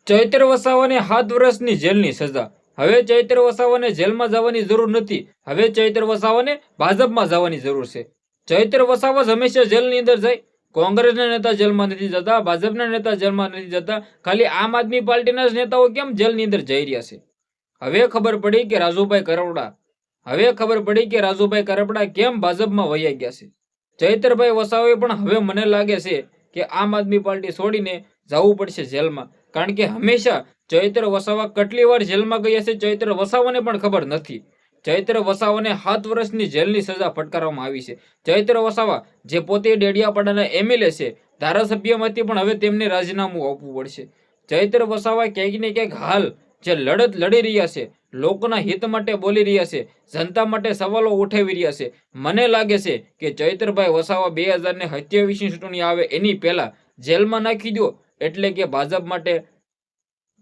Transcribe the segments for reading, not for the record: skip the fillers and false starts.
ચૈત્ર વસાવાને 7 વર્ષની જેલની સજા। હવે ચૈત્ર વસાવાને જેલમાં જવાની જરૂર નથી। હવે ચૈત્ર વસાવાને ભાજપમાં જવાની જરૂર છે। ચૈત્ર વસાવા જ હંમેશા જેલની અંદર જાય। કોંગ્રેસના નેતા જેલમાં નથી જતા, ભાજપના નેતા જેલમાં નથી જતા, ખાલી આમ આદમી પાર્ટીના જ નેતાઓ કેમ જેલની અંદર જઈ રહ્યા છે। હવે ખબર પડી કે રાજુભાઈ કરપડા કેમ ભાજપમાં વયા ગયા છે। ચૈત્રભાઈ વસાવાએ પણ હવે મને લાગે છે કે આમ આદમી પાર્ટી છોડીને જવું પડશે જેલમાં, કારણ કે હંમેશા ચૈત્ર વસાવા કેટલી વાર જેલમાં ગયા છે ચૈત્ર વસાવાને પણ ખબર નથી। ચૈત્ર વસાવાને 7 વર્ષની જેલની સજા ફટકારવામાં આવી છે। ચૈત્ર વસાવા જે પોતે ડેડિયાપાડાના એમએલએ છે, ધારાસભ્યમાંથી પણ હવે તેમને રાજીનામું આપવું પડશે। ચૈત્ર વસાવા ક્યાંક ને ક્યાંક હાલ જે લડત લડી રહ્યા છે, લોકોના હિત માટે બોલી રહ્યા છે, જનતા માટે સવાલો ઉઠાવી રહ્યા છે, મને લાગે છે કે ચૈત્રભાઈ વસાવા 2027ની ચૂંટણી આવે એની પહેલા જેલમાં નાખી દો, એટલે કે ભાજપ માટે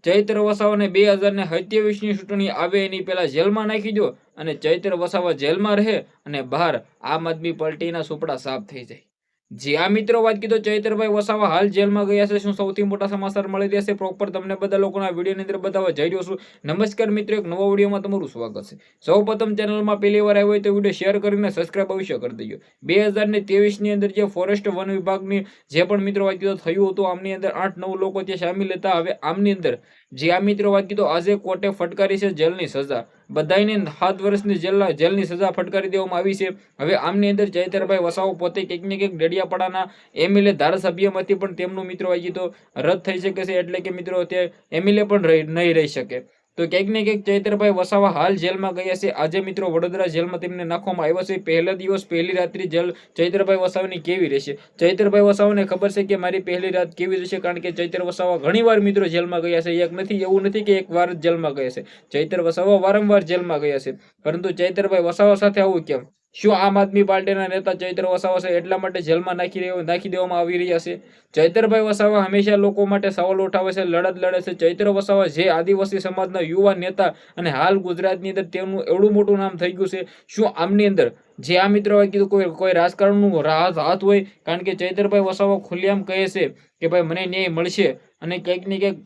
ચૈત્ર વસાવાને 2027ની ચૂંટણી આવે એની પહેલા જેલમાં નાખી દો અને ચૈત્ર વસાવા જેલમાં રહે અને બહાર આમ આદમી પાર્ટીના સુપડા સાફ થઈ જાય। જી આ મિત્રો, વાત કીધો ચૈત્રભાઈ વસાવા હાલ જેલમાં ગયા છે। શું સૌથી મોટા સમાચાર મળી રહ્યા છે પ્રોપર તમને બધા લોકોના વિડીયોની અંદર બતાવવા જઈ રહ્યો છું। નમસ્કાર મિત્રો, એક નવા વિડીયોમાં તમારું સ્વાગત છે। સૌપ્રથમ ચેનલમાં પહેલી વાર આવ્યો હોય તો વિડીયો શેર કરીને સબસ્ક્રાઇબ અવશ્ય કરી દેજો। 2023ની અંદર જે ફોરેસ્ટ વન વિભાગની જે પણ મિત્રો વાત કીધો થયું હતું, આમની અંદર 8-9 લોકો જે સામેલ હતા। હવે આમની અંદર જે આ મિત્રો વાત કીધો આજે કોર્ટે ફટકારી છે જેલની સજા। બધાને 7 વર્ષની જેલની સજા ફટકારી દેવામાં આવી છે। હવે આમની અંદર ચૈત્રભાઈ વસાવા પોતે કંઈક ને કંઈક ડેડિયાપાડાના એમએલએ ધારાસભ્યમાંથી પણ તેમનું મિત્રો વાત કીધો રદ થઈ શકે છે, એટલે કે મિત્રો તે એમએલએ પણ નહીં રહી શકે। તો ક્યાંક ને ક્યાંક ચૈત્રભાઈ વસાવા હાલ જેલમાં ગયા છે। આજે મિત્રો વડોદરા જેલમાં તેમને નાખવામાં આવ્યા છે। પહેલા દિવસ પહેલી રાત્રિ જેલ ચૈત્રભાઈ વસાવાની કેવી રહેશે, ચૈત્રભાઈ વસાવાને ખબર છે કે મારી પહેલી રાત કેવી રહેશે, કારણ કે ચૈત્ર વસાવા ઘણી વાર મિત્રો જેલમાં ગયા છે। એક નથી, એવું નથી કે એક વાર જ જેલમાં ગયા છે, ચૈત્ર વસાવા વારંવાર જેલમાં ગયા છે। પરંતુ ચૈત્રભાઈ વસાવા સાથે આવું કેમ? શું આમ આદમી પાર્ટીના નેતા ચૈત્ર વસાવા છે એટલા માટે જેલમાં નાખી દેવામાં આવી રહ્યા છે? ચૈત્રભાઈ વસાવા હંમેશા લોકો માટે સવાલ ઉઠાવે છે, લડત લડે છે। ચૈત્ર વસાવા જે આદિવાસી સમાજના યુવા નેતા અને હાલ ગુજરાતની અંદર તેમનું એવડું મોટું નામ થઈ ગયું છે, શું આમની અંદર જે આ મિત્રો કીધું કોઈ રાજકારણનું હાથ હોય? કારણ કે ચૈત્રભાઈ વસાવા ખુલ્લેઆમ કહે છે કે ભાઈ મને ન્યાય મળશે અને ક્યાંક ને ક્યાંક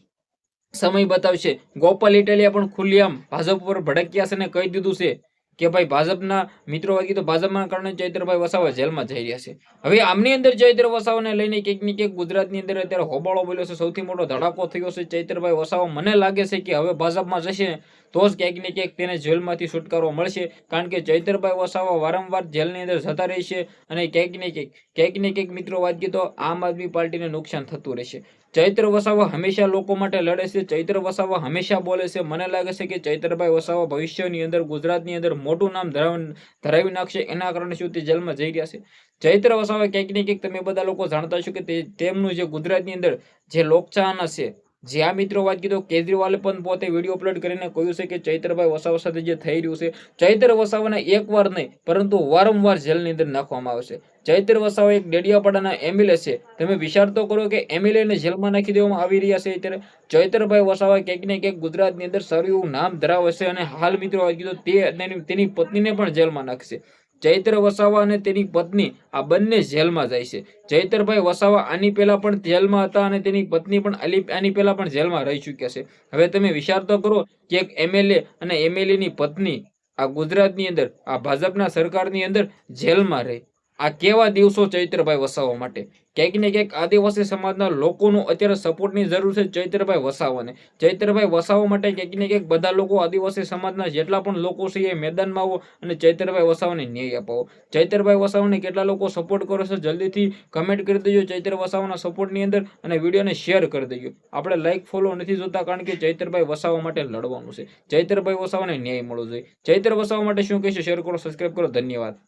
સમય બતાવશે। ગોપાલ ઇટાલિયા પણ ખુલ્લેઆમ ભાજપ પર ભડક્યા છે અને કહી દીધું છે કે ભાઈ ભાજપના મિત્રો વાગી તો ભાજપના કારણે ચૈત્રભાઈ વસાવા જેલમાં જઈ રહ્યા છે। હવે આમની અંદર ચૈત્ર વસાવાને લઈને ક્યાંક ને ક્યાંક ગુજરાતની અંદર અત્યારે હોબાળો બોલ્યો છે, સૌથી મોટો ધડાકો થયો છે। ચૈત્રભાઈ વસાવા મને લાગે છે કે હવે ભાજપમાં જશે તો જ ક્યાંક ને ક્યાંક તેને જેલમાંથી છુટકારો મળશે, કારણ કે ચૈત્રભાઈ વસાવા વારંવાર જેલની અંદર જતા રહેશે અને ક્યાંક ને ક્યાંક મિત્રો વાત કીધો આમ આદમી પાર્ટીને નુકસાન થતું રહેશે। ચૈત્ર વસાવા હંમેશા લોકો માટે લડે છે, ચૈત્ર વસાવા હંમેશા બોલે છે। મને લાગે છે કે ચૈત્રભાઈ વસાવા ભવિષ્યની અંદર ગુજરાતની અંદર મોટું નામ ધરાવી નાખશે, એના કારણે શું તે જેલમાં જઈ રહ્યા છે। ચૈત્ર વસાવા ક્યાંક ને ક્યાંક તમે બધા લોકો જાણતા છો કે તેમનું જે ગુજરાતની અંદર જે લોકચાહના છે, જે આ મિત્રો વાત કીધો કેજરીવાલે પણ પોતે વિડીયો અપલોડ કરીને કહ્યું છે કે ચૈત્રભાઈ વસાવા સાથે જે થઈ રહ્યું છે, ચૈત્ર વસાવાને એક વાર નહીં પરંતુ વારંવાર જેલની અંદર નાખવામાં આવશે। ચૈત્ર વસાવા એક ડેડિયાપાડાના એમએલએ છે, તમે વિચાર તો કરો કે એમએલએ ને જેલમાં નાખી દેવામાં આવી રહ્યા છે। ત્યારે ચૈત્રભાઈ વસાવા ક્યાંક ને ક્યાંક ગુજરાતની અંદર સારું એવું નામ ધરાવે છે અને હાલ મિત્રો વાત કીધો તેની પત્નીને પણ જેલમાં નાખશે। ચૈત્ર વસાવા અને તેની પત્ની આ બંને જેલમાં જાય છે। ચૈત્રભાઈ વસાવા આની પહેલા પણ જેલમાં હતા અને તેની પત્ની પણ આની પહેલા પણ જેલમાં રહી ચૂક્યા છે। હવે તમે વિચાર તો કરો કે એક એમએલએ અને એમએલએની પત્ની આ ગુજરાતની અંદર આ ભાજપના સરકારની અંદર જેલમાં રહે, આ કેવા દિવસો ચૈત્રભાઈ વસાવા માટે? ક્યાંક ને ક્યાંક આદિવાસી સમાજના લોકોનું અત્યારે સપોર્ટની જરૂર છે ચૈત્રભાઈ વસાવાને। ચૈત્રભાઈ વસાવા માટે ક્યાંક ને ક્યાંક બધા લોકો આદિવાસી સમાજના જેટલા પણ લોકો છે એ મેદાનમાં આવો અને ચૈત્રભાઈ વસાવાને ન્યાય અપાવો। ચૈત્રભાઈ વસાવાને કેટલા લોકો સપોર્ટ કરો છો જલ્દીથી કમેન્ટ કરી દેજો ચૈત્ર વસાવાના સપોર્ટની અંદર, અને વિડીયોને શેર કરી દેજો। આપણે લાઈક ફોલો નથી જોતા, કારણ કે ચૈત્રભાઈ વસાવા માટે લડવાનું છે, ચૈત્રભાઈ વસાવાને ન્યાય મળવો જોઈએ। ચૈત્ર વસાવા માટે શું કહેશો? શેર કરો, સબસ્ક્રાઇબ કરો, ધન્યવાદ।